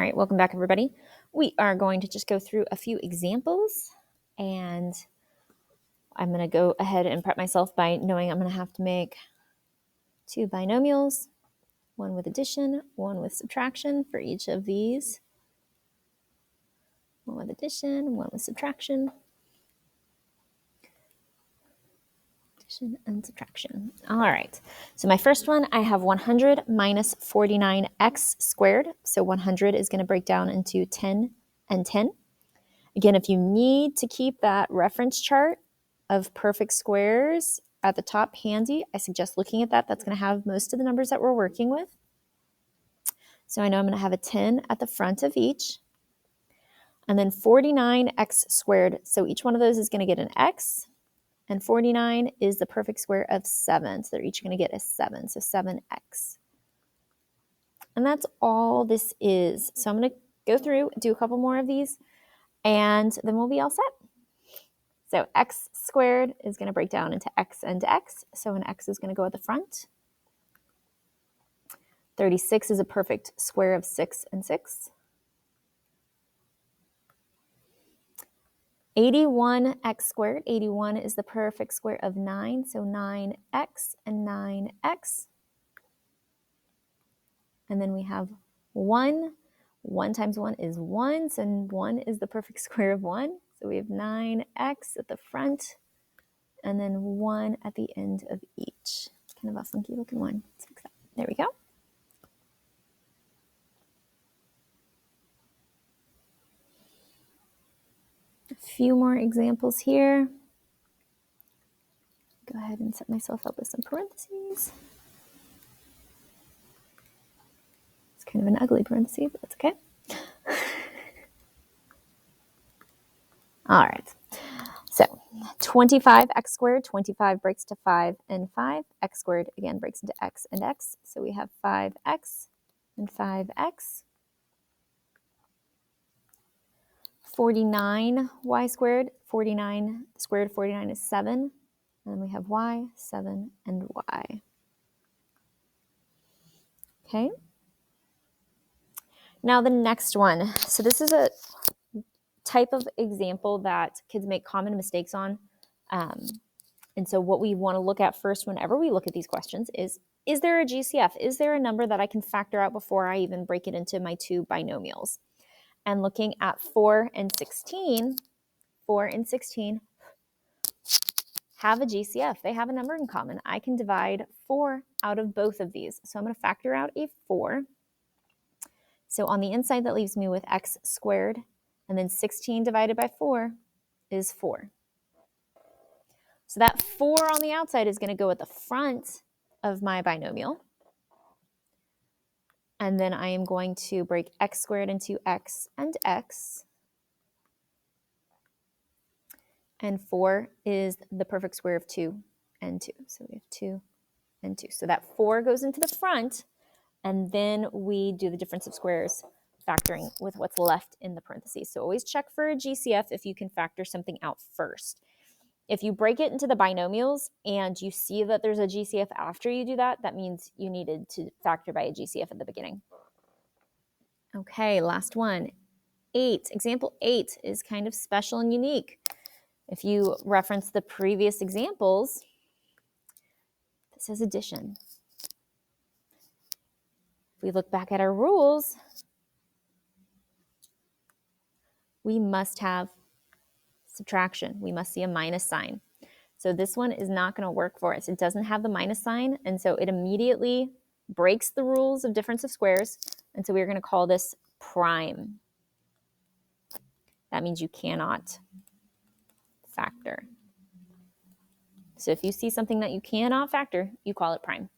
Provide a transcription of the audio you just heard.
right, welcome back, everybody. We are going to just go through a few examples, and I'm going to go ahead and prep myself by knowing I'm going to have to make two binomials, one with addition, one with subtraction for each of these. One with addition, one with subtraction. Addition and subtraction. All right, so my first one, I have 100 minus 49x squared. So 100 is going to break down into 10 and 10. Again, if you need to keep that reference chart of perfect squares at the top handy, I suggest looking at that. That's going to have most of the numbers that we're working with. So I know I'm going to have a 10 at the front of each. And then 49x squared. So each one of those is going to get an x. And 49 is the perfect square of 7. So they're each going to get a 7. So 7x. And that's all this is. So I'm going to go through, do a couple more of these, and then we'll be all set. So x squared is going to break down into x and x. So an x is going to go at the front. 36 is a perfect square of 6 and 6. 81x squared. 81 is the perfect square of 9. So 9x and 9x. And then we have 1. 1 times 1 is 1. So 1 is the perfect square of 1. So we have 9x at the front. And then 1 at the end of each. Kind of a funky looking one. Let's fix that. There we go. A few more examples here. Go ahead and set myself up with some parentheses. It's kind of an ugly parenthesis, but that's okay. All right. So 25x squared, 25 breaks to 5 and 5. X squared, again, breaks into x and x. So we have 5x and 5x. 49y squared, 49 squared, 49 is 7. And then we have y, 7, and y. Okay. Now the next one. So this is a type of example that kids make common mistakes on. And so what we want to look at first whenever we look at these questions is there a GCF? Is there a number that I can factor out before I even break it into my two binomials? And looking at 4 and 16, 4 and 16 have a GCF. They have a number in common. I can divide 4 out of both of these. So I'm going to factor out a 4. So on the inside, that leaves me with x squared. And then 16 divided by 4 is 4. So that 4 on the outside is going to go at the front of my binomial. And then I am going to break x squared into x and x. And 4 is the perfect square of 2 and 2. So we have 2 and 2. So that 4 goes into the front, and then we do the difference of squares, factoring with what's left in the parentheses. So always check for a GCF if you can factor something out first. If you break it into the binomials and you see that there's a GCF after you do that, that means you needed to factor by a GCF at the beginning. Okay, last one. 8. Example 8 is kind of special and unique. If you reference the previous examples, this says addition. If we look back at our rules, we must have subtraction. We must see a minus sign. So this one is not going to work for us. It doesn't have the minus sign, and so it immediately breaks the rules of difference of squares, and so we're going to call this prime. That means you cannot factor. So if you see something that you cannot factor, you call it prime.